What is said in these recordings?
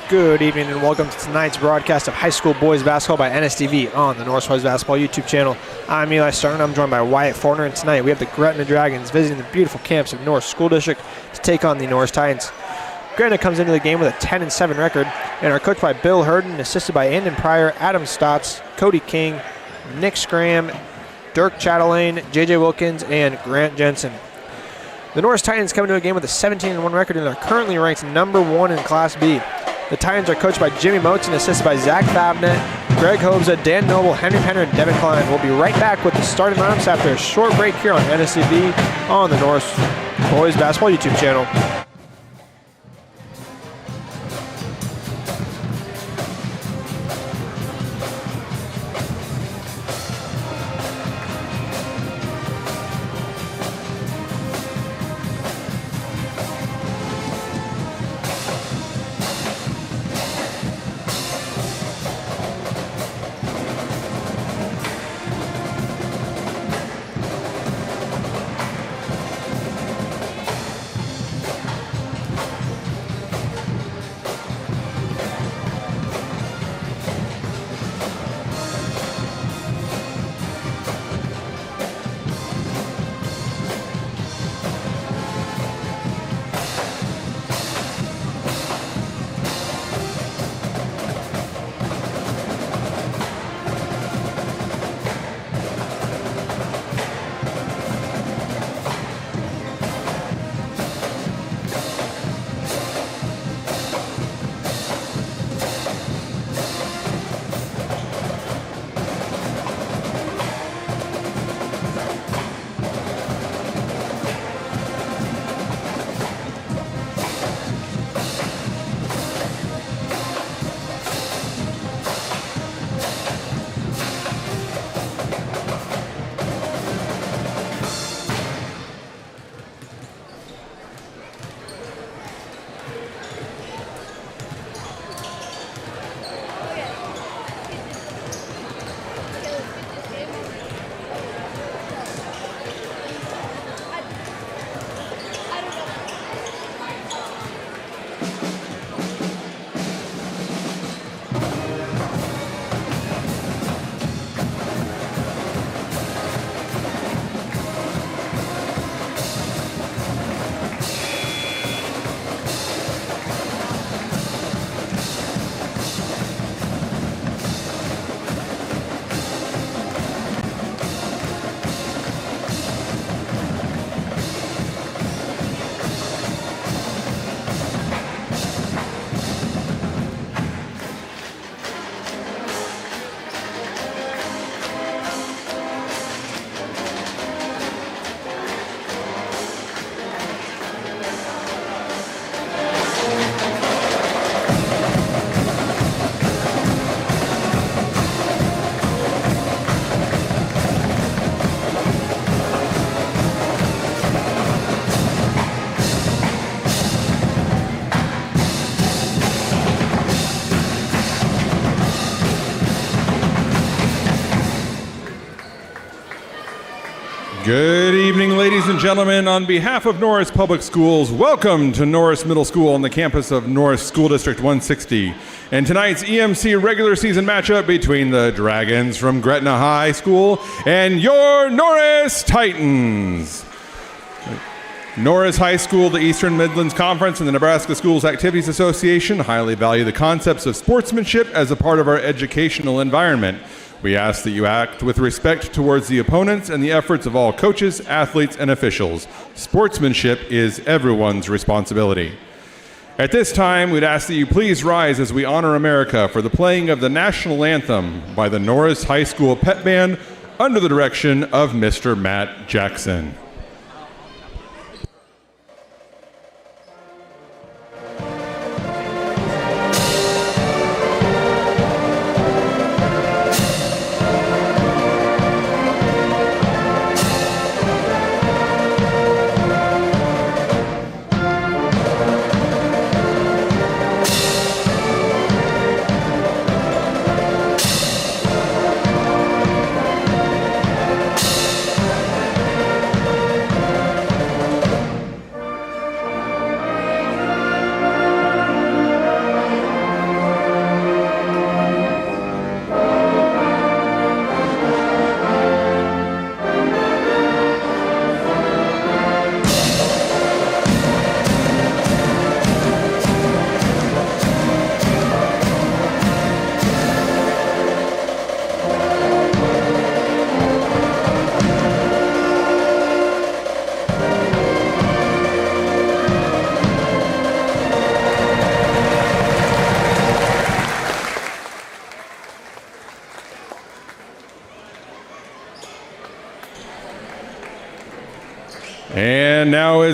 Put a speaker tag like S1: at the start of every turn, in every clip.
S1: Good evening and welcome to tonight's broadcast of high school boys basketball by NSTV on the Norris Boys Basketball YouTube channel. I'm Eli Stern. I'm joined by Wyatt Fortner, and tonight we have the Gretna Dragons visiting the beautiful campus of Norris School District to take on the Norris Titans. Gretna comes into the game with a 10-7 record and are coached by Bill Hurden, assisted by Andon Pryor, Adam Stotts, Cody King, Nick Scram, Dirk Chatelaine, JJ Wilkins, and Grant Jensen. The Norris Titans come into a game with a 17-1 record and are currently ranked number 1 in Class B. The Titans are coached by Jimmy Motes and assisted by Zach Fabnet, Greg Hobza, Dan Noble, Henry Penner, and Devin Klein. We'll be right back with the starting lineups after a short break here on NSTV on the Norris Boys Basketball YouTube channel.
S2: Good evening, ladies and gentlemen. On behalf of Norris Public Schools, welcome to Norris Middle School on the campus of Norris School District 160. And tonight's EMC regular season matchup between the Dragons from Gretna High School and your Norris Titans. Norris High School, the Eastern Midlands Conference, and the Nebraska Schools Activities Association highly value the concepts of sportsmanship as a part of our educational environment. We ask that you act with respect towards the opponents and the efforts of all coaches, athletes, and officials. Sportsmanship is everyone's responsibility. At this time, we'd ask that you please rise as we honor America for the playing of the national anthem by the Norris High School Pep Band under the direction of Mr. Matt Jackson.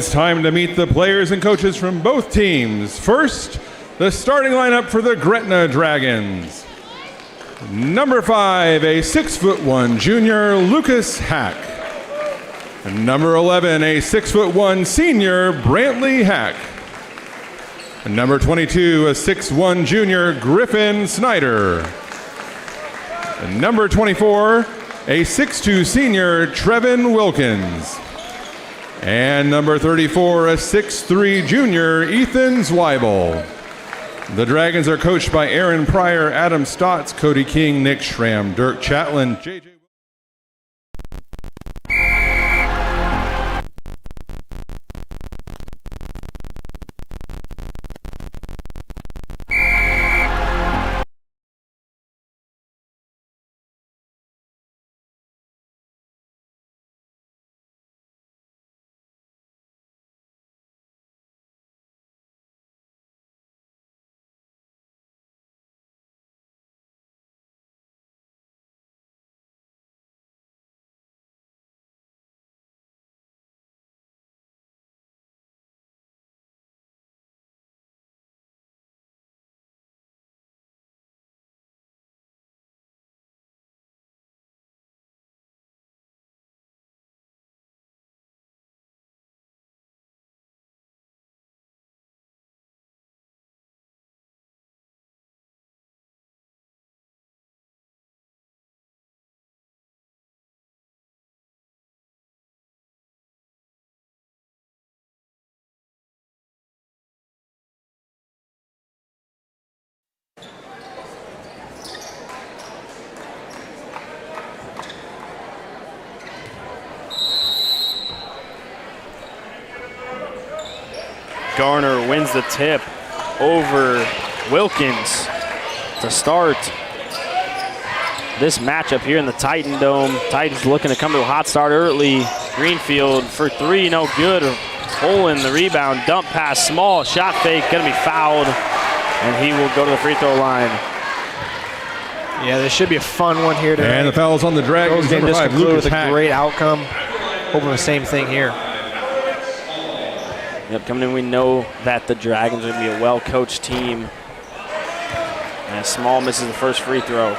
S2: it's time to meet the players and coaches from both teams. First, the starting lineup for the Gretna Dragons. Number 5, a 6'1" junior, Lucas Hack. Number 11, a 6'1" senior, Brantley Hack. Number 22, a 6'1" junior, Griffin Snyder. Number 24, a 6'2" senior, Trevin Wilkins. And number 34, a 6'3" junior, Ethan Zweibel. The Dragons are coached by Aaron Pryor, Adam Stotts, Cody King, Nick Schramm, Dirk Chatlin, JJ.
S3: Garner wins the tip over Wilkins to start this matchup here in the Titan Dome. Titans looking to come to a hot start early. Greenfield for 3, no good. Pulling the rebound, dump pass, small, shot fake, gonna be fouled, and he will go to the free throw line.
S1: Yeah, this should be a fun one here tonight.
S2: And the foul's on the Dragons.
S1: Game
S2: Number 5,
S1: conclude
S2: Lucas
S1: with a
S2: Hack.
S1: great outcome. Hoping the same thing here.
S3: Yep, coming in, we know that the Dragons are going to be a well-coached team. And Small misses the first free throw.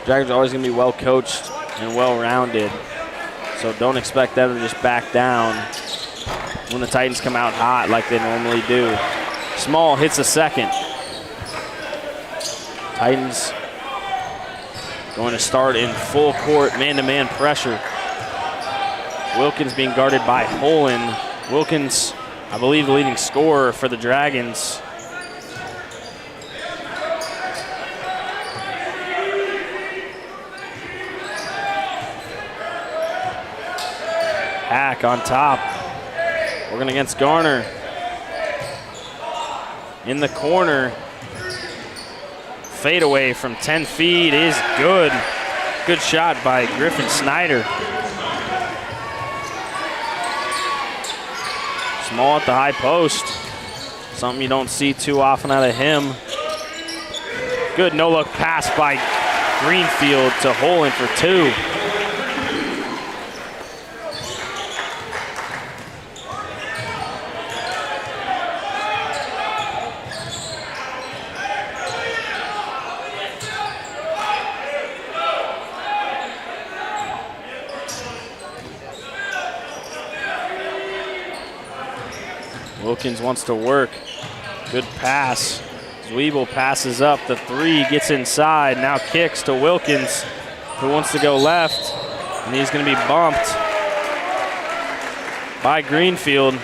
S3: Dragons are always going to be well-coached and well-rounded. So don't expect them to just back down when the Titans come out hot like they normally do. Small hits the second. Titans going to start in full court man-to-man pressure. Wilkins being guarded by Holland. Wilkins, I believe, the leading scorer for the Dragons. Hack on top, working against Garner. In the corner, fadeaway from 10 feet is good. Good shot by Griffin Snyder. Small at the high post. Something you don't see too often out of him. Good no-look pass by Greenfield to Holland for 2. Wilkins wants to work. Good pass. Zweibel passes up. The 3 gets inside. Now kicks to Wilkins, who wants to go left. And he's going to be bumped by Greenfield.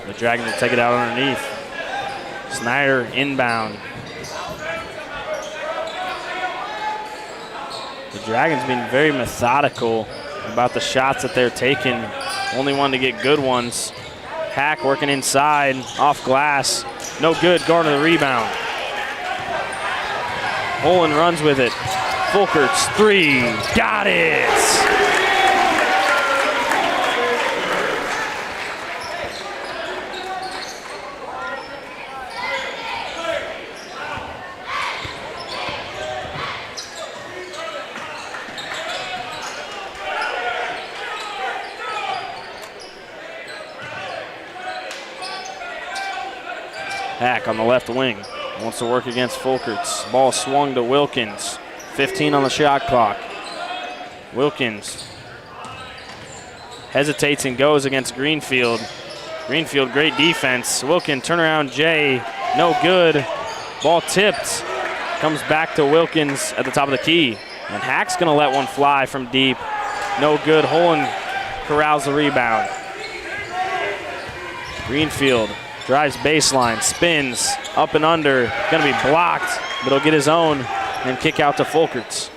S3: The Dragons will take it out underneath. Snyder inbound. The Dragons being very methodical about the shots that they're taking. Only one to get good ones. Hack working inside, off glass. No good, Garner the rebound. Holland runs with it. Fulkert's 3, got it! Hack on the left wing. Wants to work against Folkerts. Ball swung to Wilkins. 15 on the shot clock. Wilkins hesitates and goes against Greenfield. Greenfield, great defense. Wilkins, turnaround Jay, no good. Ball tipped. Comes back to Wilkins at the top of the key. And Hack's going to let one fly from deep. No good. Holland corrals the rebound. Greenfield drives baseline, spins, up and under. Going to be blocked, but he'll get his own and kick out to Folkerts.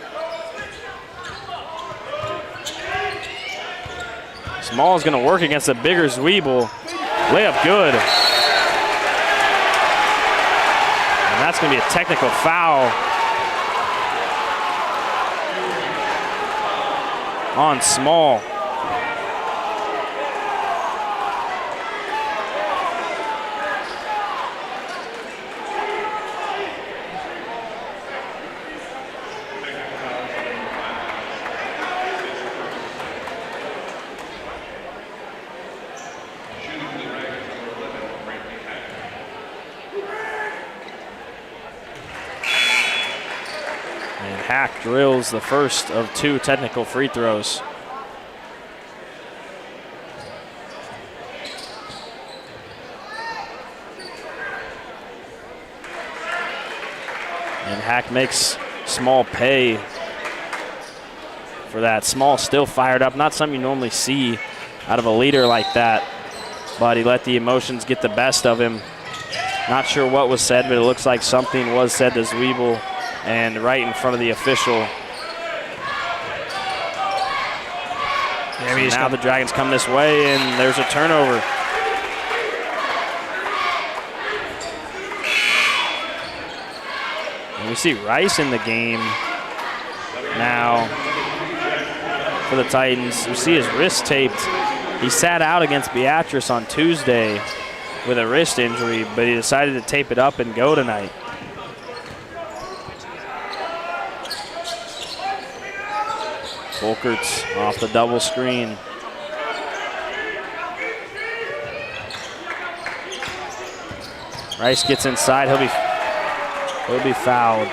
S3: Small is going to work against a bigger Zwiebel. Layup good. And that's going to be a technical foul on Small. Hack drills the first of 2 technical free throws. And Hack makes Small pay for that. Small still fired up. Not something you normally see out of a leader like that, but he let the emotions get the best of him. Not sure what was said, but it looks like something was said to Zwiebel and right in front of the official. Yeah, so now the Dragons come this way, and there's a turnover. And we see Rice in the game now for the Titans. We see his wrist taped. He sat out against Beatrice on Tuesday with a wrist injury, but he decided to tape it up and go tonight. Folkerts off the double screen. Rice gets inside. He'll be fouled.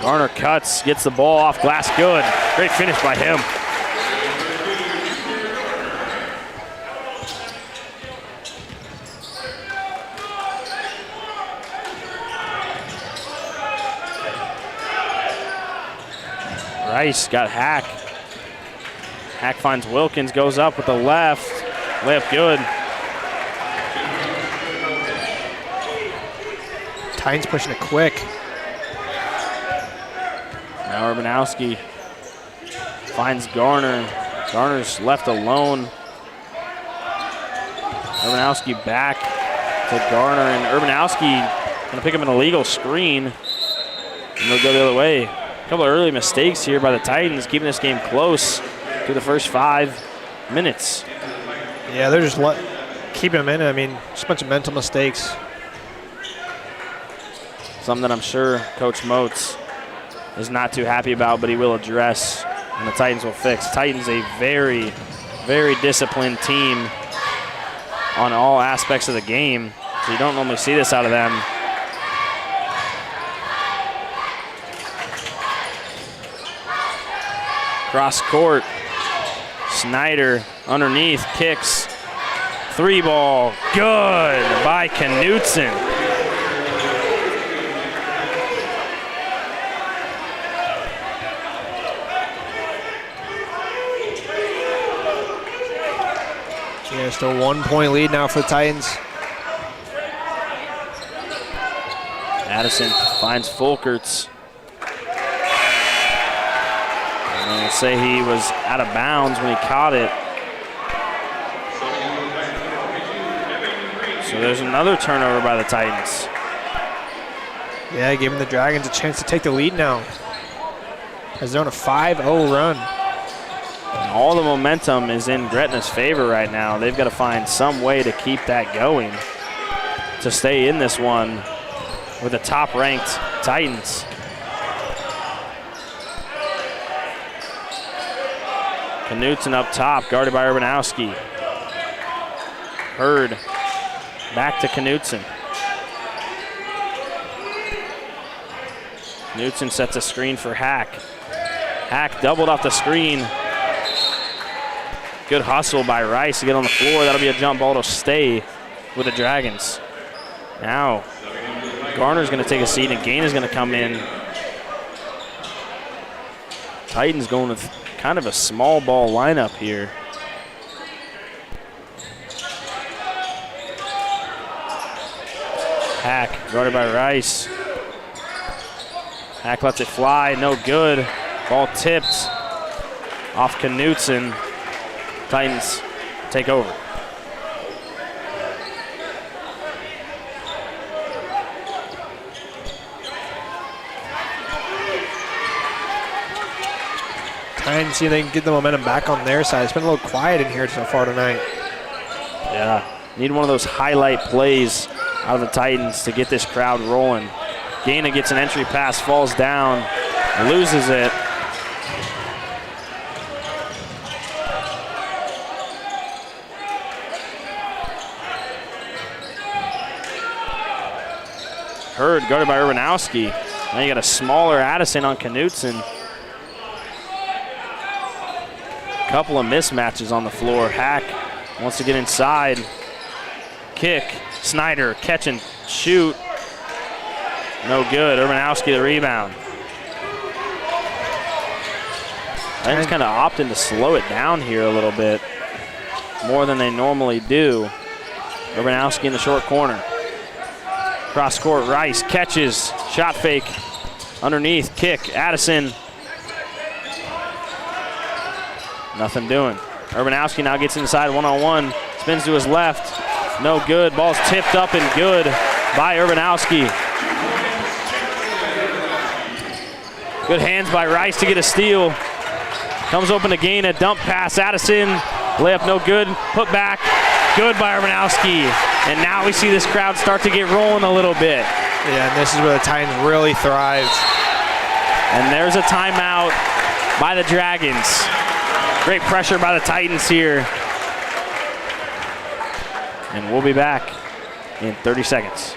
S3: Garner cuts, gets the ball off glass, good. Great finish by him. Rice got Hack. Hack finds Wilkins, goes up with the left. Layup good.
S1: Titans pushing it quick.
S3: Now Urbanowski finds Garner. Garner's left alone. Urbanowski back to Garner, and Urbanowski gonna pick up an illegal screen, and they'll go the other way. A couple of early mistakes here by the Titans, keeping this game close through the first 5 minutes.
S1: Yeah, they're just keeping them in. I mean, just a bunch of mental mistakes.
S3: Something that I'm sure Coach Moats is not too happy about, but he will address, and the Titans will fix. Titans a very, very disciplined team on all aspects of the game, so you don't normally see this out of them. Cross court, Snyder underneath, kicks, 3 ball, good by Knutson.
S1: Yeah, just a 1-point lead now for the Titans.
S3: Addison finds Folkerts. And they say he was out of bounds when he caught it. So there's another turnover by the Titans.
S1: Yeah, giving the Dragons a chance to take the lead now, as they're on a 5-0 run.
S3: And all the momentum is in Gretna's favor right now. They've got to find some way to keep that going to stay in this one with the top-ranked Titans. Knutson up top, guarded by Urbanowski. Hurd back to Knutson. Knutson sets a screen for Hack. Hack doubled off the screen. Good hustle by Rice to get on the floor. That'll be a jump ball to stay with the Dragons. Now, Garner's going to take a seat and Gain is going to come in. Titans going with kind of a small ball lineup here. Hack, guarded by Rice. Hack lets it fly, no good. Ball tipped off Knutson. Titans take over.
S1: Titans see if they can get the momentum back on their side. It's been a little quiet in here so far tonight.
S3: Yeah, need one of those highlight plays out of the Titans to get this crowd rolling. Gaina gets an entry pass, falls down, loses it. Hurd guarded by Urbanowski. Now you got a smaller Addison on Knutson. Couple of mismatches on the floor. Hack wants to get inside. Kick. Snyder catch and shoot. No good. Urbanowski the rebound. Titans kind of opting to slow it down here a little bit more than they normally do. Urbanowski in the short corner. Cross court, Rice catches, shot fake, underneath, kick, Addison. Nothing doing. Urbanowski now gets inside one-on-one, spins to his left, no good. Ball's tipped up and good by Urbanowski. Good hands by Rice to get a steal. Comes open to Gain, a dump pass, Addison, layup no good, put back, good by Urbanowski. And now we see this crowd start to get rolling a little bit.
S1: Yeah, and this is where the Titans really thrive.
S3: And there's a timeout by the Dragons. Great pressure by the Titans here. And we'll be back in 30 seconds.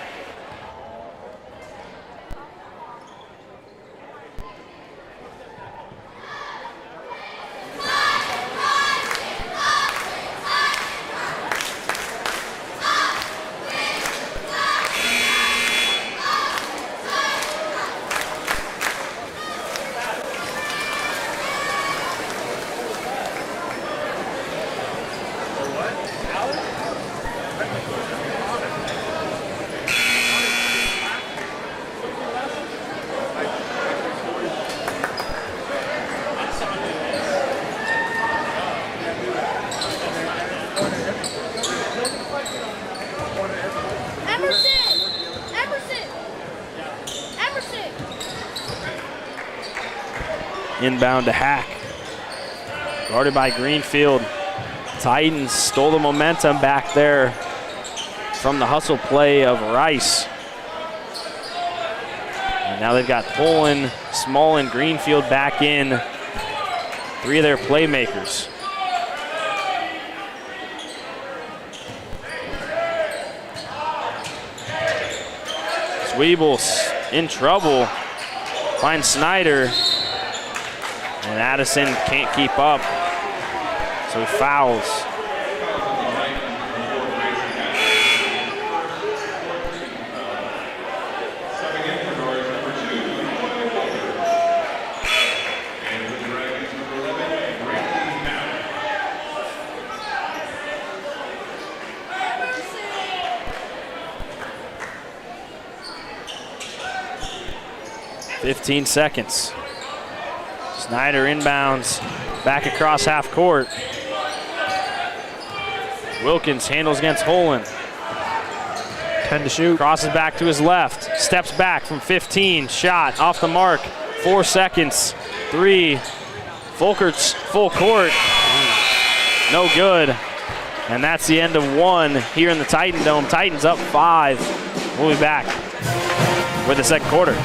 S3: Inbound to Hack. Guarded by Greenfield. Titans stole the momentum back there from the hustle play of Rice. And now they've got Poland, Small, and Greenfield back in. Three of their playmakers. Sweebles in trouble. Finds Snyder. And Addison can't keep up, so he fouls. .15 Snyder inbounds, back across half court. Wilkins handles against Holen.
S1: 10 to shoot.
S3: Crosses back to his left, steps back from 15, shot off the mark. 4 seconds, 3, Folkerts full court. No good. And that's the end of one here in the Titan Dome. Titans up 5. We'll be back with the second quarter.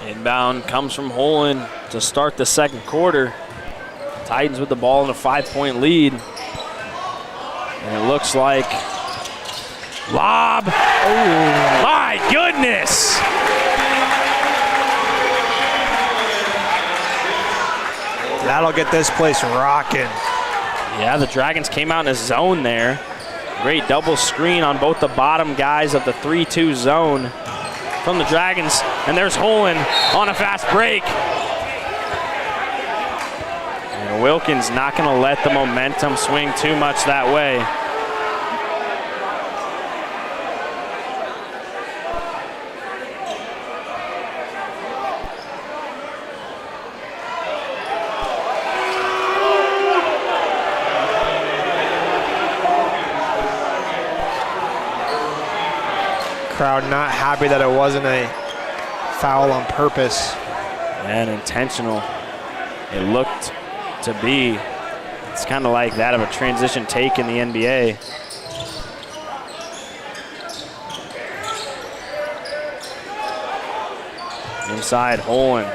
S3: Inbound comes from Holland to start the second quarter. Titans with the ball in a 5-point lead. And it looks like lob. Oh, my goodness.
S1: That'll get this place rocking.
S3: Yeah, the Dragons came out in a zone there. Great double screen on both the bottom guys of the 3-2 zone from the Dragons. And there's Holland on a fast break. And Wilkins not going to let the momentum swing too much that way.
S1: Crowd not happy that it wasn't a foul on purpose.
S3: And intentional. It looked to be. It's kind of like that of a transition take in the NBA. Inside Holland.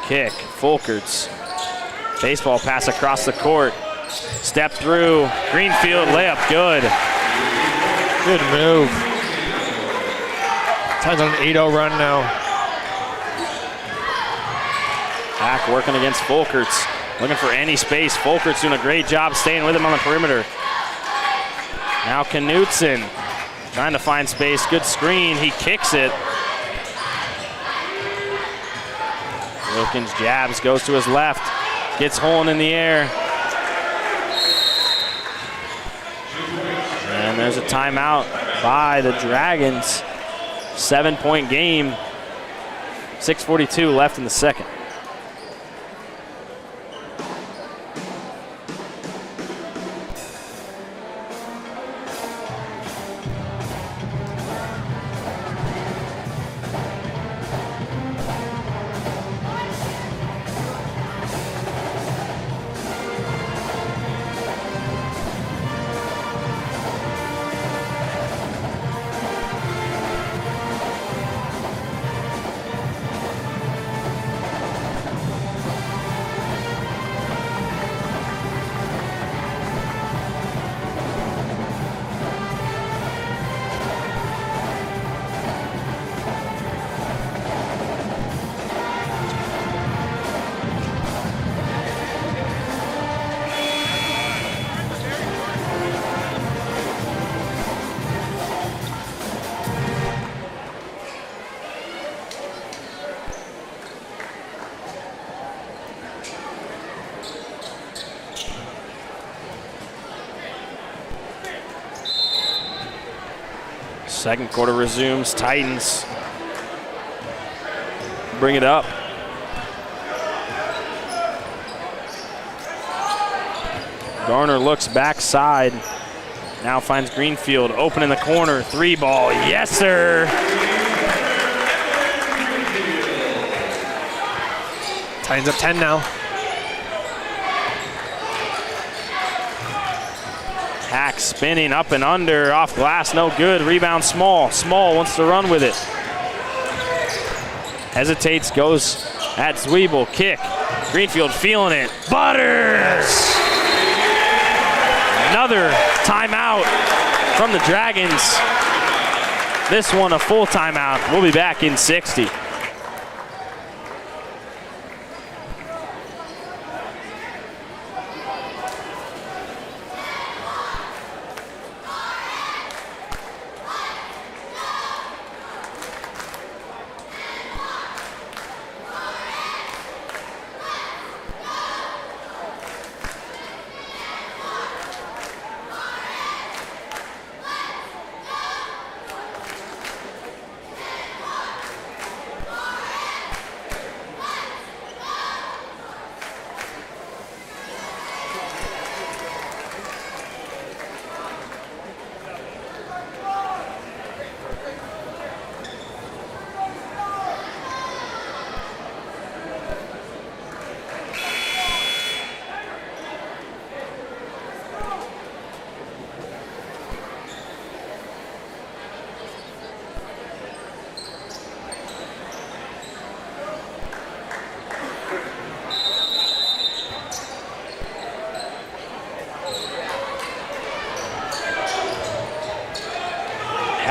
S3: Kick. Folkerts. Baseball pass across the court. Step through. Greenfield layup good.
S1: Good move. Titans on an 8-0 run now.
S3: Back working against Folkerts. Looking for any space. Folkerts doing a great job staying with him on the perimeter. Now Knutson trying to find space. Good screen. He kicks it. Wilkins jabs, goes to his left. Gets Holland in the air. And there's a timeout by the Dragons. 7-point game. 6:42 left in the second. Second quarter resumes. Titans bring it up. Garner looks backside. Now finds Greenfield open in the corner. 3 ball. Yes, sir.
S1: Titans up 10 now.
S3: Hack spinning up and under, off glass, no good. Rebound Small. Small wants to run with it. Hesitates, goes at Zwiebel, kick. Greenfield feeling it. Butters! Another timeout from the Dragons. This one a full timeout. We'll be back in 60.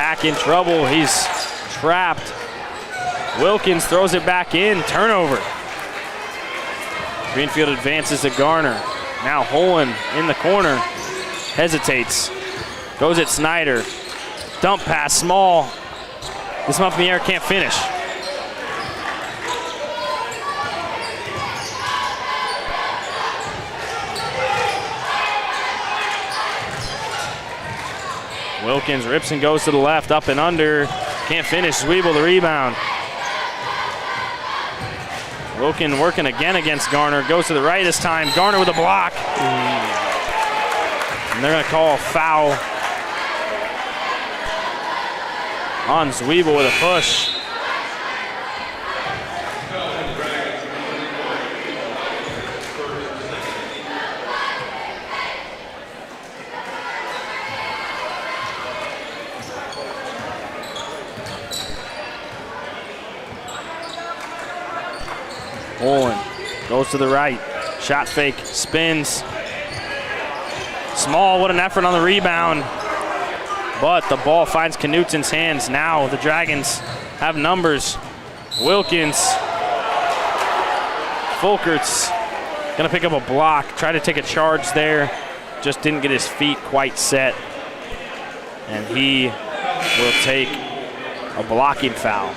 S3: Hack in trouble, he's trapped. Wilkins throws it back in, turnover. Greenfield advances to Garner. Now Holland in the corner, hesitates. Goes at Snyder. Dump pass, Small. This one up in the air, can't finish. Wilkins rips and goes to the left, up and under. Can't finish, Zwiebel the rebound. Wilkins working again against Garner. Goes to the right this time. Garner with a block. And they're gonna call a foul on Zwiebel with a push. Olin goes to the right, shot fake, spins. Small, what an effort on the rebound. But the ball finds Knutsen's hands. Now the Dragons have numbers. Wilkins, Folkert's gonna pick up a block, try to take a charge there. Just didn't get his feet quite set. And he will take a blocking foul.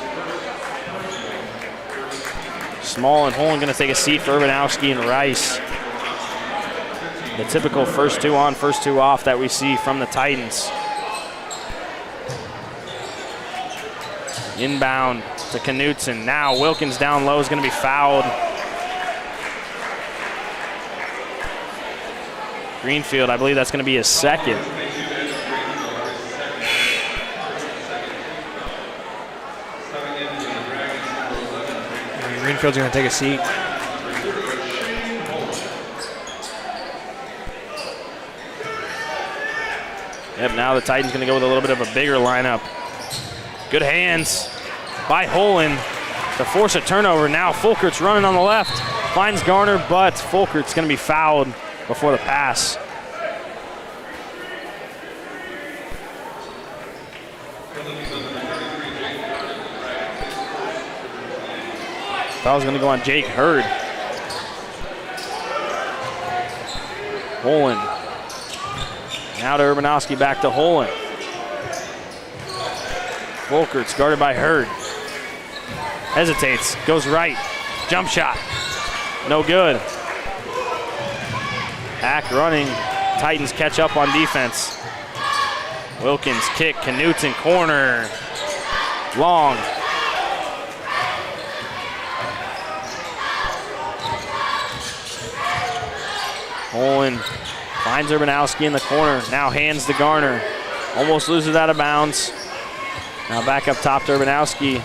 S3: Small and Holland gonna take a seat for Urbanowski and Rice. The typical first two on, first two off that we see from the Titans. Inbound to Knutsen. Now Wilkins down low is gonna be fouled. Greenfield, I believe that's gonna be his second.
S1: Greenfield's going to take a seat.
S3: Yep, now the Titans going to go with a little bit of a bigger lineup. Good hands by Holland to force a turnover. Now Folkert's running on the left. Finds Garner, but Folkert's going to be fouled before the pass. Foul's going to go on Jake Hurd. Holland. Now to Urbanowski, back to Holland. Folkert's guarded by Hurd. Hesitates, goes right. Jump shot. No good. Hack running. Titans catch up on defense. Wilkins kick, Knutsen corner. Long. Holland finds Urbanowski in the corner. Now hands to Garner. Almost loses out of bounds. Now back up top to Urbanowski,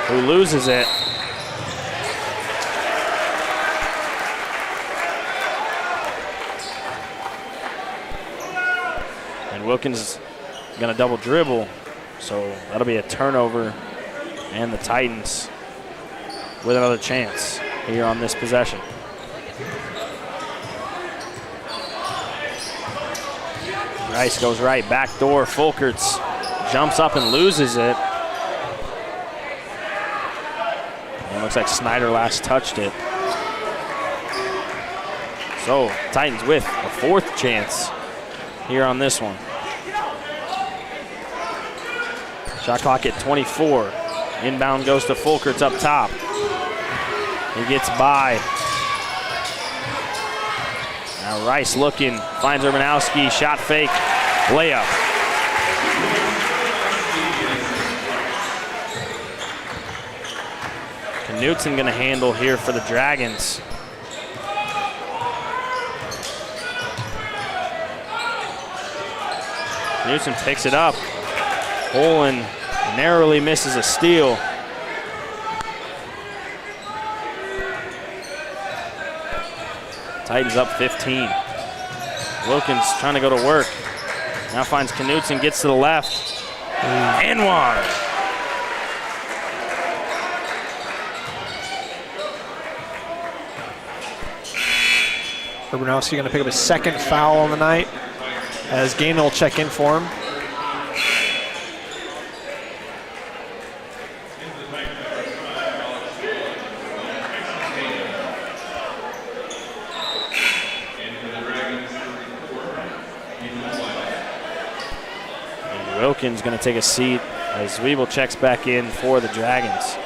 S3: who loses it. And Wilkins is going to double dribble. So that'll be a turnover. And the Titans with another chance here on this possession. Rice goes right, back door. Folkerts jumps up and loses it. And it looks like Snyder last touched it. So Titans with a fourth chance here on this one. Shot clock at 24. Inbound goes to Folkerts up top. He gets by. Now Rice looking, finds Urbanowski, shot fake, layup. Knutson gonna handle here for the Dragons. Knutson picks it up. Olin narrowly misses a steal. Titans up 15. Wilkins trying to go to work. Now finds Knutson, gets to the left. And one.
S1: Urbanowski going to pick up his second foul on the night as Gaynor will check in for him.
S3: Wilkins going to take a seat as Weeble checks back in for the Dragons.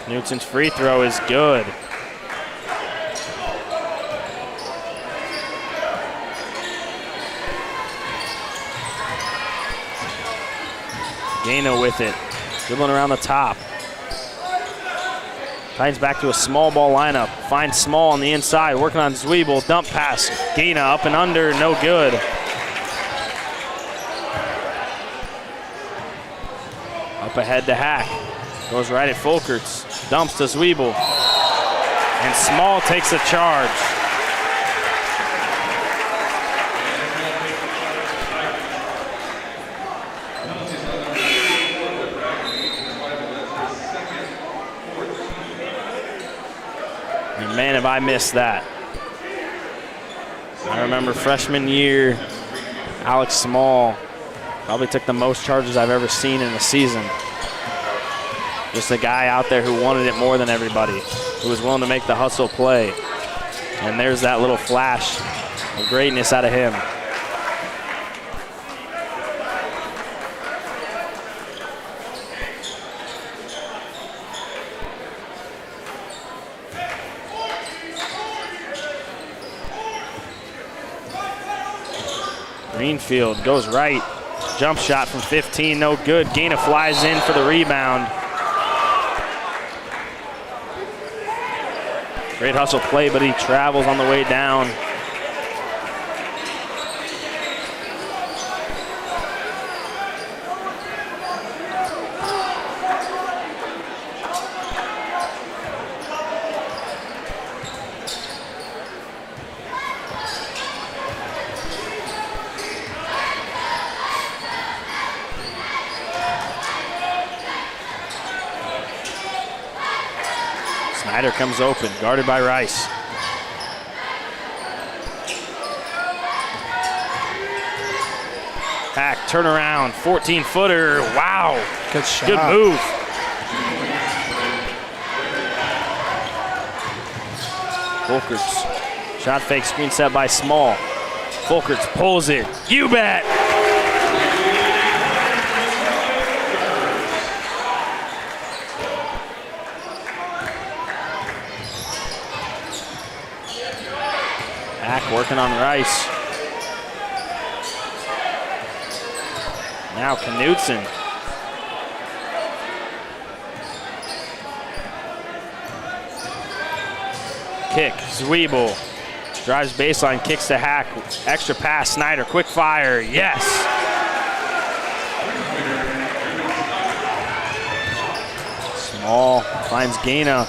S3: Knutson's free throw is good. Gaino with it, dribbling around the top. Titans back to a small ball lineup. Finds Small on the inside, working on Zwiebel. Dump pass. Gaina up and under, no good. Up ahead to Hack. Goes right at Folkerts. Dumps to Zwiebel. And Small takes a charge. Man, have I missed that. I remember freshman year, Alex Small probably took the most charges I've ever seen in a season. Just a guy out there who wanted it more than everybody, who was willing to make the hustle play. And there's that little flash of greatness out of him. Greenfield goes right. Jump shot from 15, no good. Gaina flies in for the rebound. Great hustle play, but he travels on the way down. Snyder comes open, guarded by Rice. Hack, turnaround, 14-footer. Wow.
S1: Good shot.
S3: Good move. Folkerts. Shot fake, screen set by Small. Folkerts pulls it. You bet. Hack working on Rice. Now Knutson. Kick, Zwiebel. Drives baseline, kicks to Hack. Extra pass, Snyder, quick fire, yes. Small finds Gaina.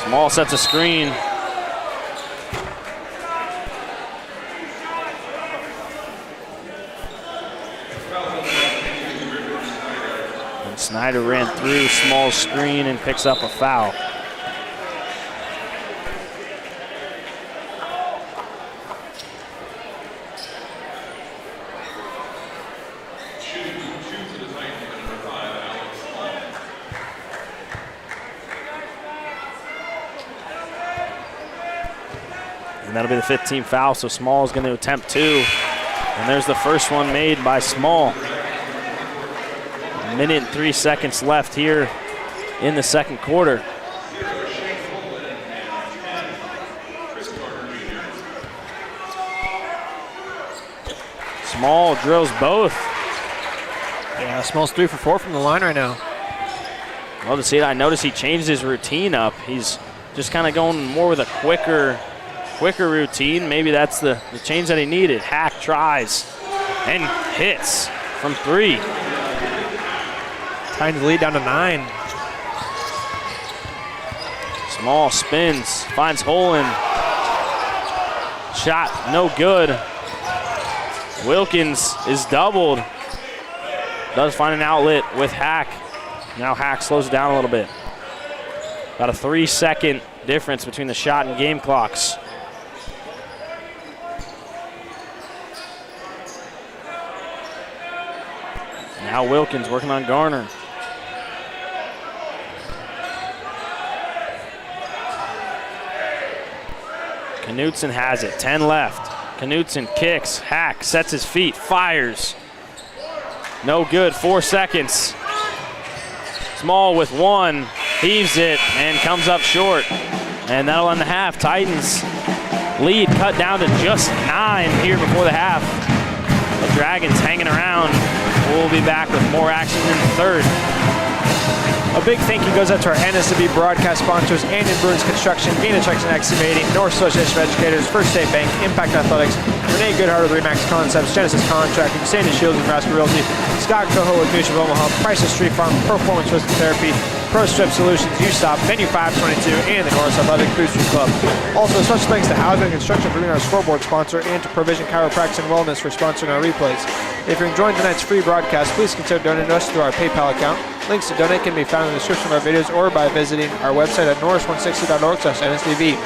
S3: Small sets a screen. And Snyder ran through Small's screen and picks up a foul. And that'll be the 15th foul, so Small is going to attempt 2. And there's the first one made by Small. 1 minute and 3 seconds left here in the second quarter. Small drills both.
S1: Yeah, Small's 3 for 4 from the line right now.
S3: Well, to see it, I noticed he changed his routine up. He's just kind of going more with a quicker routine. Maybe that's the change that he needed. Hack tries and hits from 3.
S1: Titans lead down to 9.
S3: Small spins, finds Holland. Shot no good. Wilkins is doubled. Does find an outlet with Hack. Now Hack slows it down a little bit. About a 3-second difference between the shot and game clocks. Now Wilkins working on Garner. Knutson has it, 10 left. Knutson kicks, Hack sets his feet, fires. No good, 4 seconds. Small with 1, heaves it and comes up short. And that'll end the half. Titans lead cut down to just 9 here before the half. The Dragons hanging around. We'll be back with more action in the third.
S1: A big thank you goes out to our NSW broadcast sponsors, Andon Bruins Construction, Gaina Trucks and Excavating, North Association of Educators, First State Bank, Impact Athletics, Renee Goodhart with Remax Concepts, Genesis Contracting, Sandy Shields with Nebraska Realty, Scott Coho with News of Omaha, Price's Street Farm, Performance Physical Therapy, Pro Strip Solutions, USOP, Venue 522, and the Norris Athletic Boosters Club. Also, special thanks to Housing Construction for being our scoreboard sponsor and to Provision Chiropractic and Wellness for sponsoring our replays. If you're enjoying tonight's free broadcast, please consider donating to us through our PayPal account. Links to donate can be found in the description of our videos or by visiting our website at norris160.org/NSDV.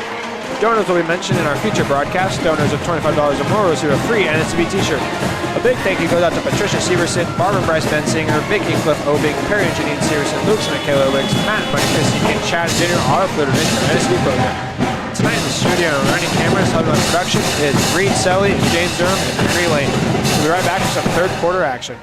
S1: Donors will be mentioned in our future broadcast. Donors of $25 or more will receive a free NSDV t-shirt. A big thank you goes out to Patricia Severson, Barbara Bryce Bensinger, Vicky Cliff Obing, Perry and Janine Severson, Luke and Michaela Wicks, Matt and Mike Christie, and Chad Jr. all uploaded into our NSDV program. Tonight in the studio and running cameras, helping on production is Reed Selly, James Durham, and Henry Lane. We'll be right back with some third quarter action.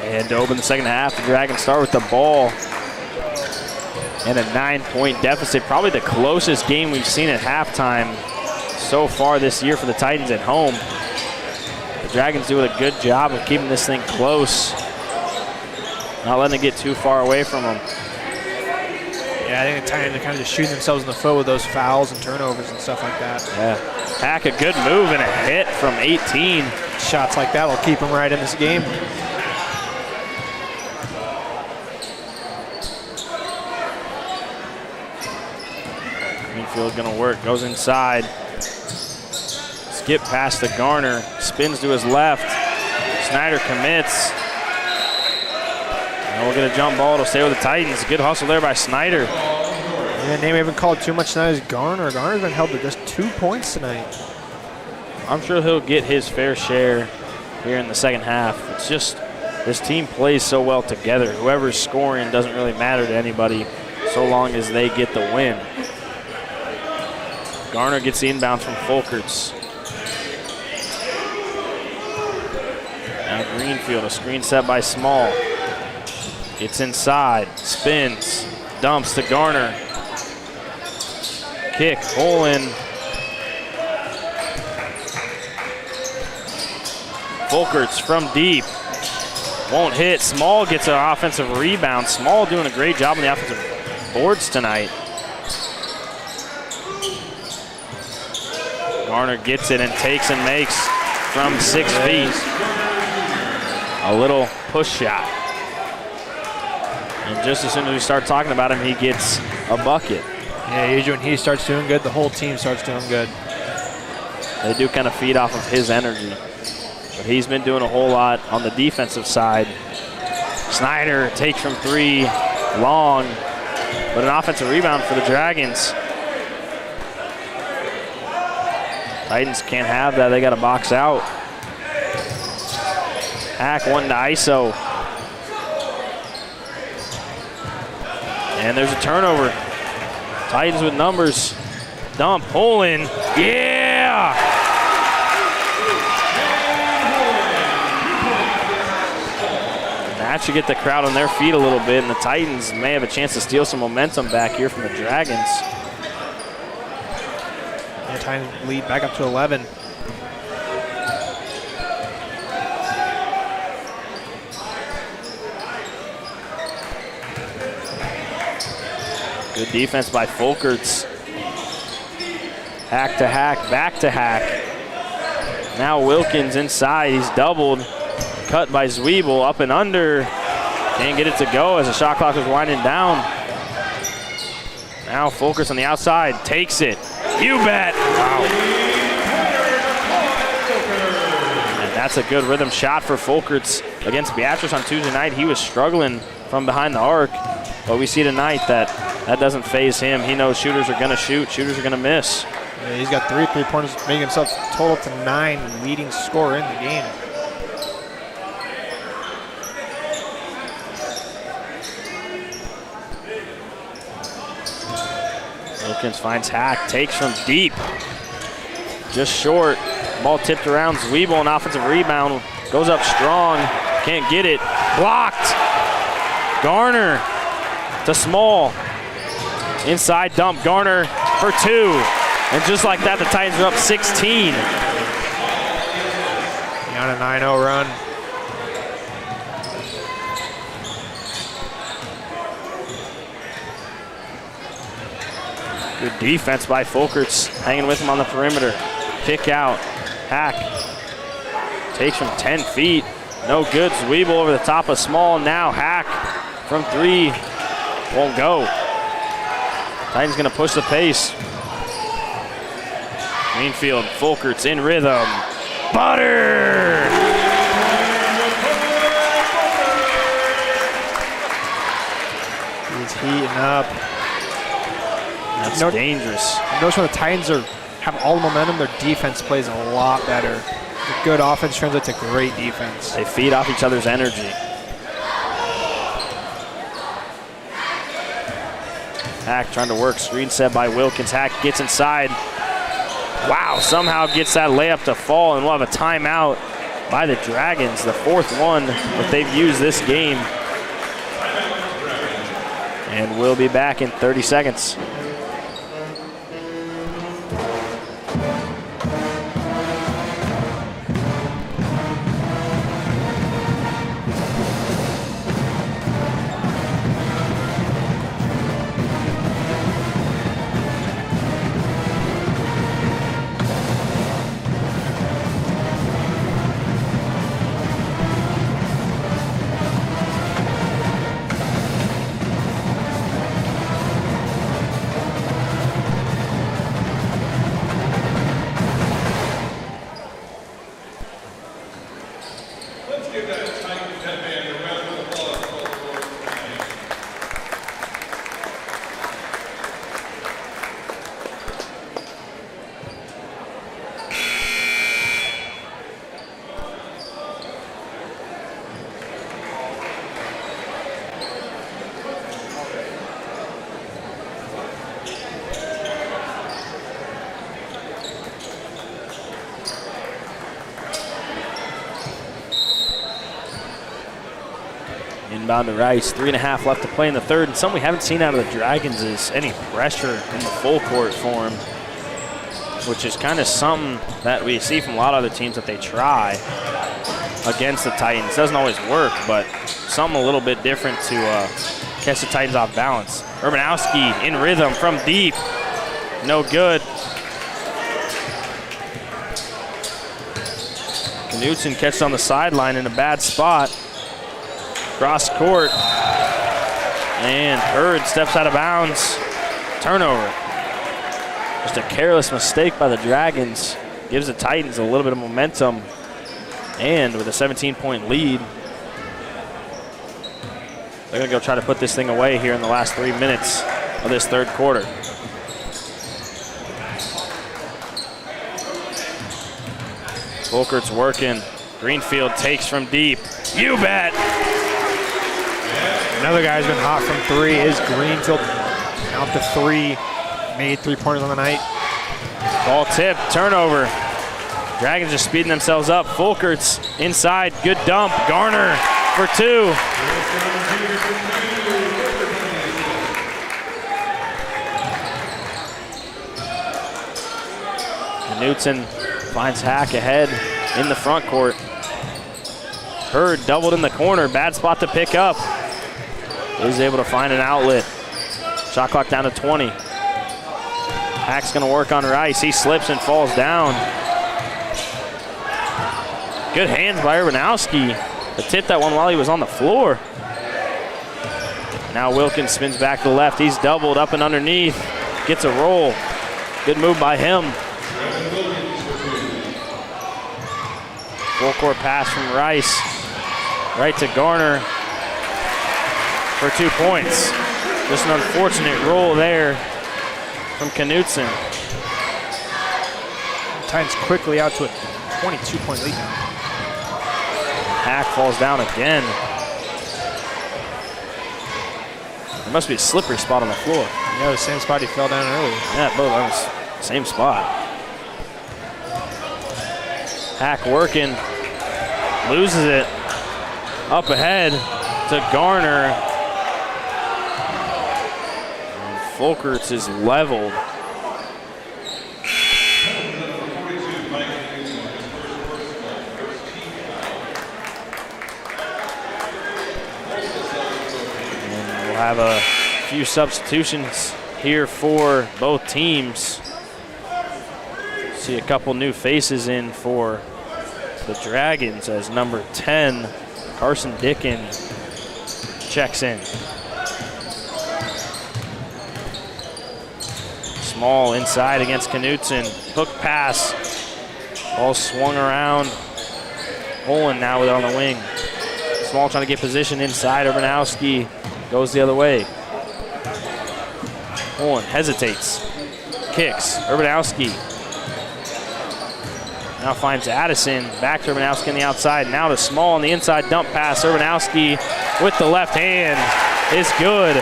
S3: And to open the second half, the Dragons start with the ball and a 9-point deficit. Probably the closest game we've seen at halftime so far this year for the Titans at home. The Dragons doing a good job of keeping this thing close, not letting it get too far away from them.
S1: Yeah, I think the Titans are kind of just shooting themselves in the foot with those fouls and turnovers and stuff like that.
S3: Yeah. Hack, a good move and a hit from 18.
S1: Shots like that will keep them right in this game.
S3: Greenfield gonna work, goes inside. Skip past the Garner, spins to his left. Snyder commits. And we'll get a jump ball to stay with the Titans. Good hustle there by Snyder.
S1: Yeah, name we haven't called too much tonight is Garner. Garner's been held to just 2 points tonight.
S3: I'm sure he'll get his fair share here in the second half. It's just this team plays so well together. Whoever's scoring doesn't really matter to anybody so long as they get the win. Garner gets the inbound from Folkerts. Now Greenfield, a screen set by Small. Gets inside, spins, dumps to Garner. Kick, hole in. Folkerts from deep. Won't hit. Small gets an offensive rebound. Small doing a great job on the offensive boards tonight. Garner gets it and takes and makes from 6 feet. A little push shot. And just as soon as we start talking about him, he gets a bucket.
S1: Yeah, usually when he starts doing good, the whole team starts doing good.
S3: They do kind of feed off of his energy. But he's been doing a whole lot on the defensive side. Snyder takes from 3, long, but an offensive rebound for the Dragons. Titans can't have that, they got to box out. Hack one to ISO. And there's a turnover. Titans with numbers. Dump, pull in, yeah! that should get the crowd on their feet a little bit, and the Titans may have a chance to steal some momentum back here from the Dragons.
S1: The Titans lead back up to 11.
S3: Good defense by Folkerts. Hack to hack, back to hack. Now Wilkins inside, he's doubled. Cut by Zwiebel, up and under. Can't get it to go as the shot clock is winding down. Now Folkerts on the outside, takes it. You bet. Wow. And that's a good rhythm shot for Folkerts against Beatrice on Tuesday night. He was struggling from behind the arc, but we see tonight that doesn't faze him. He knows shooters are gonna shoot, shooters are gonna miss.
S1: Yeah, he's got 3 3-pointers, making himself total to 9, leading scorer in the game.
S3: Wilkins finds Hack, takes from deep. Just short. Ball tipped around. Zwiebel, an offensive rebound. Goes up strong. Can't get it. Blocked. Garner to Small. Inside dump. Garner for 2. And just like that, the Titans are up 16.
S1: On a 9-0 run.
S3: Good defense by Folkerts, hanging with him on the perimeter. Kick out. Hack. Takes from 10 feet. No good. Zwiebel over the top of Small. Now Hack from 3. Won't go. Titans going to push the pace. Greenfield, Folkerts in rhythm. Butter!
S1: He's heating up.
S3: That's dangerous.
S1: Notice when the Titans have all the momentum, their defense plays a lot better. The good offense translates to great defense.
S3: They feed off each other's energy. Hack trying to work, screen set by Wilkins. Hack gets inside. Wow, somehow gets that layup to fall, and we'll have a timeout by the Dragons, the 4th one that they've used this game. And we'll be back in 30 seconds. Inbound to Rice, 3.5 left to play in the 3rd, and something we haven't seen out of the Dragons is any pressure in the full court form, which is kind of something that we see from a lot of other teams that they try against the Titans. Doesn't always work, but something a little bit different to catch the Titans off balance. Urbanowski in rhythm from deep, no good. Knutson catches on the sideline in a bad spot. Cross court, and Hurd steps out of bounds. Turnover. Just a careless mistake by the Dragons. Gives the Titans a little bit of momentum, and with a 17-point lead, they're gonna go try to put this thing away here in the last 3 minutes of this 3rd quarter. Folkerts working. Greenfield takes from deep. You bet.
S1: Another guy who's been hot from 3 is Greenfield. Now up to 3, made 3-pointers on the night.
S3: Ball tip, turnover. Dragons are speeding themselves up. Folkerts inside, good dump. Garner for 2. Knutson finds Hack ahead in the front court. Hurd doubled in the corner, bad spot to pick up. Is able to find an outlet. Shot clock down to 20. Hack's gonna work on Rice. He slips and falls down. Good hands by Urbanowski to tip that one while he was on the floor. Now Wilkins spins back to the left. He's doubled up and underneath. Gets a roll. Good move by him. Full court pass from Rice. Right to Garner for 2 points. Just an unfortunate roll there from Knutson.
S1: Titans quickly out to a 22-point lead now.
S3: Hack falls down again. There must be a slippery spot on the floor.
S1: Yeah, the same spot he fell down earlier.
S3: Yeah, both on the same spot. Hack working, loses it. Up ahead to Garner. And Folkerts is leveled. And we'll have a few substitutions here for both teams. See a couple new faces in for the Dragons as number 10, Carson Dickin, checks in. Small inside against Knutson. Hook pass. Ball swung around. Olin now with it on the wing. Small trying to get position inside. Urbanowski goes the other way. Olin hesitates. Kicks. Urbanowski now finds Addison. Back to Urbanowski on the outside. Now to Small on the inside dump pass. Urbanowski with the left hand is good.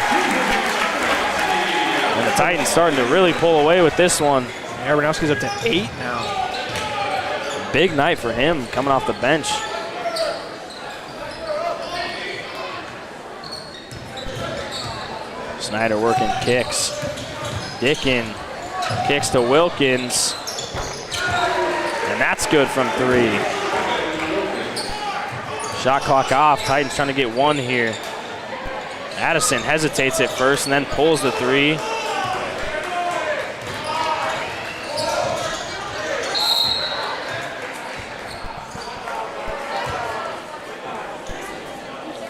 S3: And the Titans starting to really pull away with this one.
S1: Urbanowski's up to 8 now.
S3: Big night for him coming off the bench. Snyder working kicks. Dickin kicks to Wilkins. And that's good from 3. Shot clock off. Titans trying to get 1 here. Addison hesitates at first and then pulls the 3.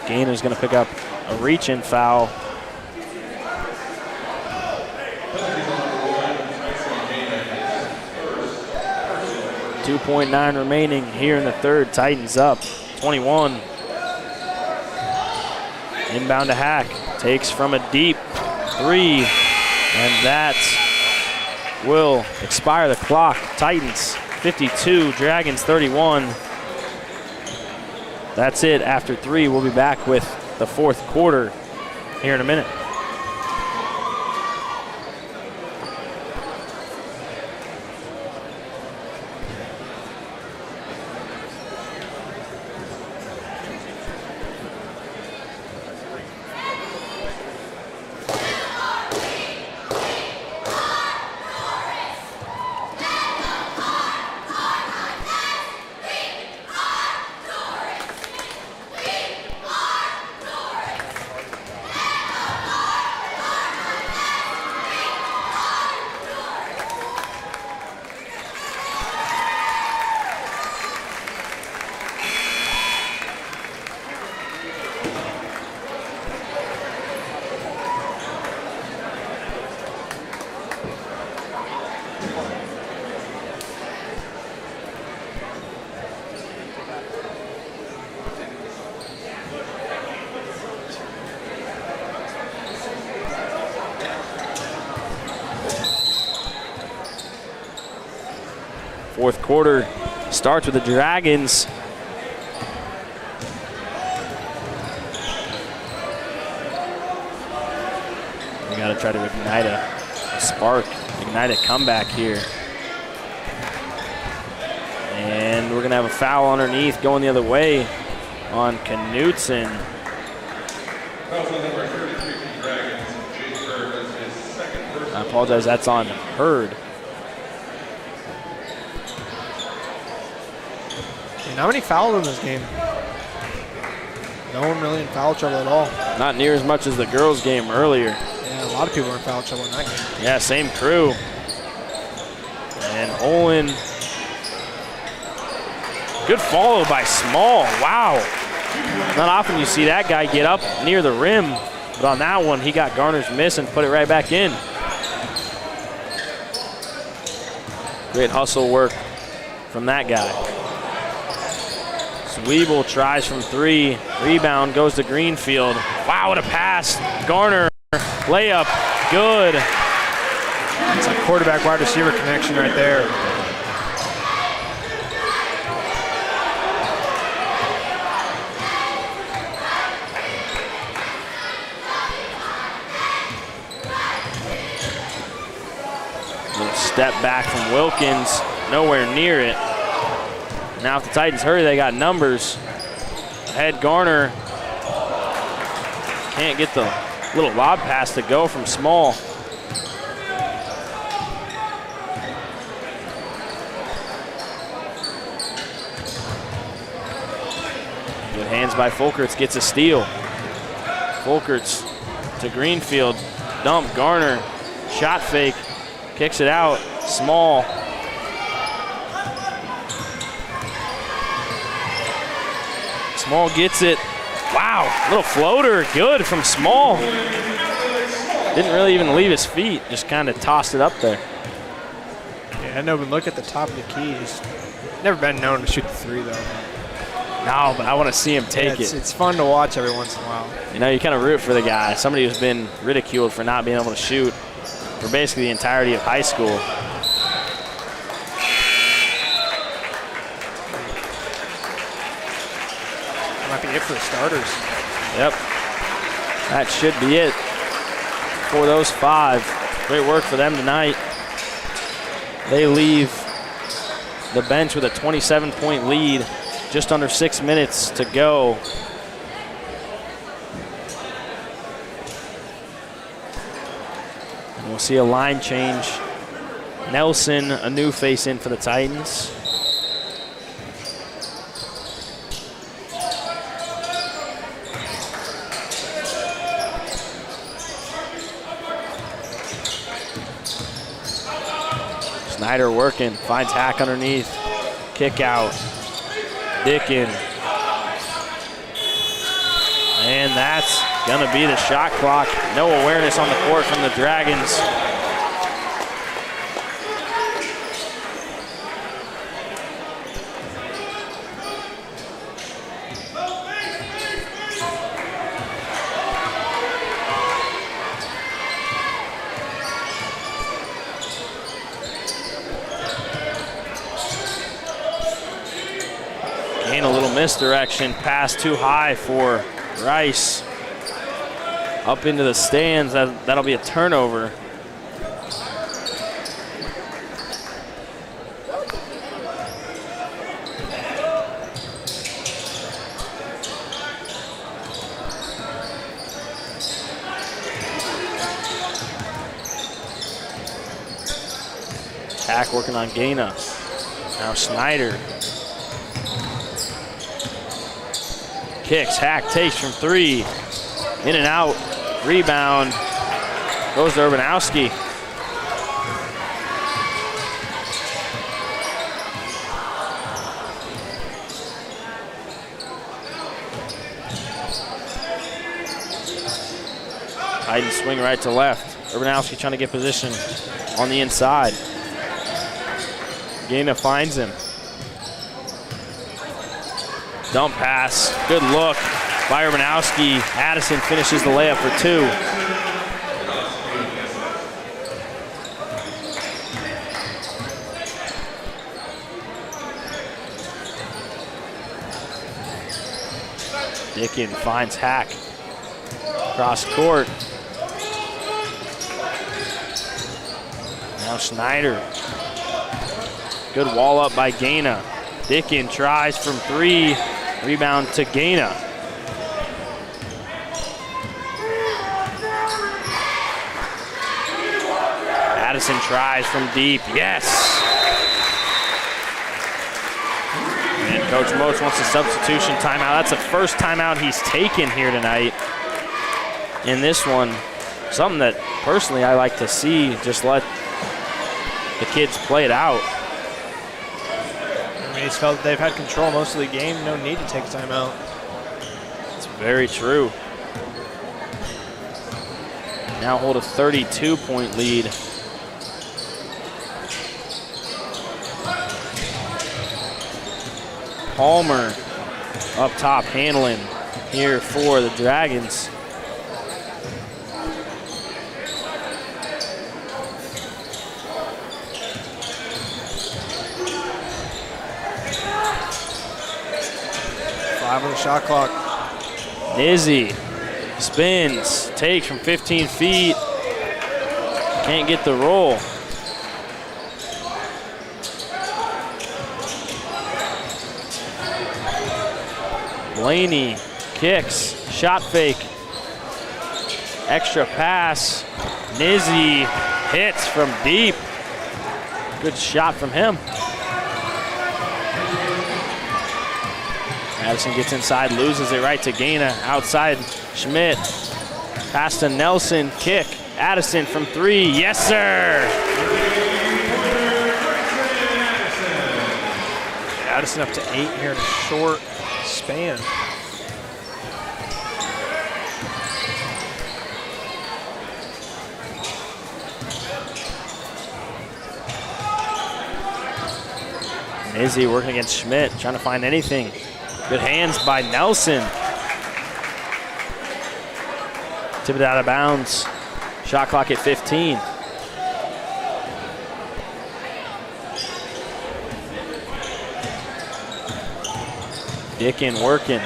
S3: Gainer's going to pick up a reach-in foul. .9 remaining here in the third. Titans up 21. Inbound to Hack. Takes from a deep 3. And that will expire the clock. Titans 52, Dragons 31. That's it after 3. We'll be back with the fourth quarter here in a minute. Fourth quarter starts with the Dragons. We got to try to ignite a spark, ignite a comeback here. And we're going to have a foul underneath going the other way on Knutson. Apologize, that's on Hurd.
S1: And how many fouls in this game? No one really in foul trouble at all.
S3: Not near as much as the girls' game earlier.
S1: Yeah, a lot of people were in foul trouble in that game.
S3: Yeah, same crew. And Olin. Good follow by Small. Wow. Not often you see that guy get up near the rim, but on that one, he got Garner's miss and put it right back in. Great hustle work from that guy. Zwiebel tries from 3. Rebound goes to Greenfield. Wow, what a pass. Garner, layup, good.
S1: It's a quarterback wide receiver connection right there.
S3: Little step back from Wilkins, nowhere near it. Now if the Titans hurry, they got numbers. Ahead Garner. Can't get the little lob pass to go from Small. Good hands by Folkerts, gets a steal. Folkerts to Greenfield. Dump, Garner. Shot fake. Kicks it out. Small. Small gets it. Wow, little floater, good from Small. Didn't really even leave his feet, just kind of tossed it up there.
S1: Yeah, I know, but look at the top of the key. He's never been known to shoot the 3, though.
S3: No, but I want to see him take it.
S1: It's fun to watch every once in a while.
S3: You know, you kind of root for the guy, somebody who's been ridiculed for not being able to shoot for basically the entirety of high school.
S1: Might be it for the starters.
S3: Yep. That should be it for those 5. Great work for them tonight. They leave the bench with a 27-point lead, just under 6 minutes to go. And we'll see a line change. Nelson, a new face in for the Titans. Snyder working, finds Hack underneath. Kick out. Dickin. And that's gonna be the shot clock. No awareness on the court from the Dragons. A little misdirection, pass too high for Rice. Up into the stands, that'll be a turnover. Hack working on Gaina. Now Snyder. Kicks, Hack takes from 3. In and out, rebound. Goes to Urbanowski. Titans swing right to left. Urbanowski trying to get position on the inside. Gaina finds him. Dump pass, good look by Urbanowski. Addison finishes the layup for 2. Dickin finds Hack. Cross court. Now Snyder. Good wall up by Gaina. Dickin tries from 3. Rebound to Gaina. Addison tries from deep. Yes! And Coach Moats wants a substitution timeout. That's the first timeout he's taken here tonight. In this one, something that personally I like to see, just let the kids play it out.
S1: He's felt they've had control most of the game. No need to take a timeout.
S3: It's very true. Now hold a 32-point lead. Palmer up top handling here for the Dragons.
S1: On the shot clock.
S3: Nizzi spins, takes from 15 feet. Can't get the roll. Blaney kicks, shot fake. Extra pass. Nizzi hits from deep. Good shot from him. Addison gets inside, loses it right to Gretna. Outside, Schmidt. Pass to Nelson, kick. Addison from 3, yes sir!
S1: Addison up to 8 here in a short span.
S3: Nizzi working against Schmidt, trying to find anything. Good hands by Nelson. Tip it out of bounds. Shot clock at 15. Dickin working.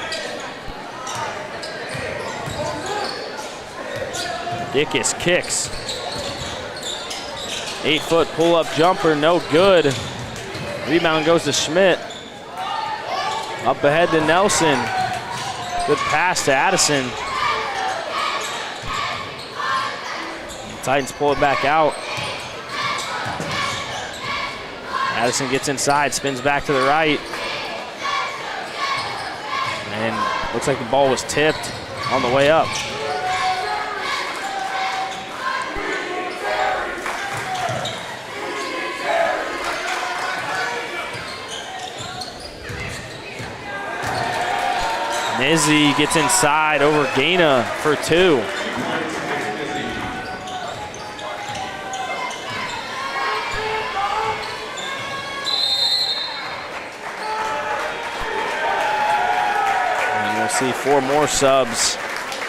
S3: Dickus kicks. 8-foot pull-up jumper, no good. Rebound goes to Schmidt. Up ahead to Nelson. Good pass to Addison. The Titans pull it back out. Addison gets inside, spins back to the right. And looks like the ball was tipped on the way up. Nizzi gets inside over Gretna for 2. And we'll see 4 more subs.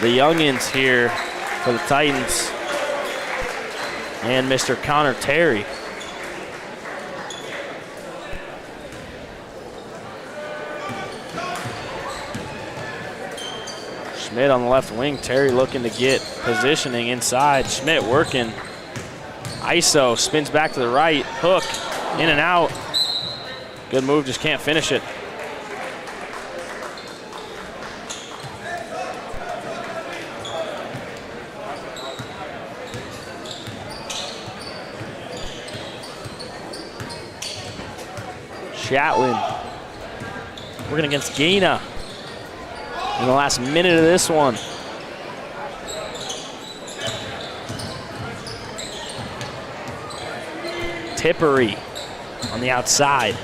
S3: The youngins here for the Titans. And Mr. Connor Terry. Schmidt on the left wing. Terry looking to get positioning inside. Schmidt working. ISO spins back to the right. Hook in and out. Good move, just can't finish it. Shatlin working against Gretna in the last minute of this one. Tippery on the outside.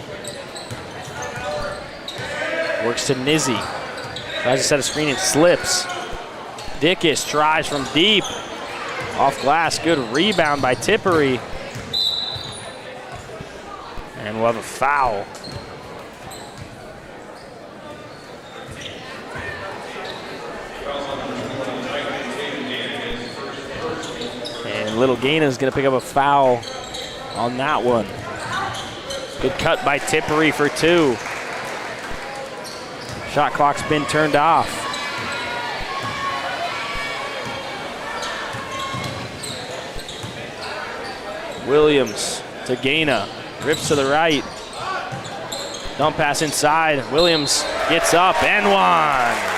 S3: Works to Nizzi. Tries to set a screen and slips. Dickus tries from deep. Off glass, good rebound by Tippery. And we'll have a foul. And Little Gretna's gonna pick up a foul on that one. Good cut by Tippery for 2. Shot clock's been turned off. Williams to Gretna. Rips to the right. Dump pass inside. Williams gets up and one.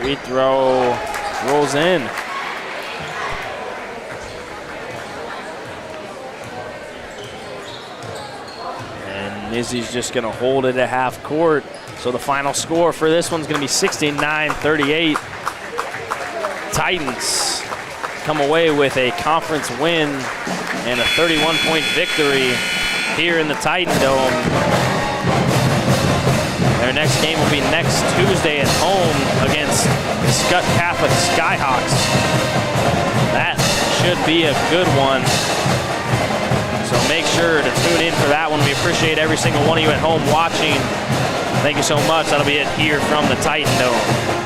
S3: Free throw rolls in. And Izzy's just going to hold it at half court. So the final score for this one's going to be 69-38. Titans come away with a conference win and a 31-point victory here in the Titan Dome. Their next game will be next Tuesday at home against Scott Catholic Skyhawks. That should be a good one. So make sure to tune in for that one. We appreciate every single one of you at home watching. Thank you so much. That'll be it here from the Titan Dome.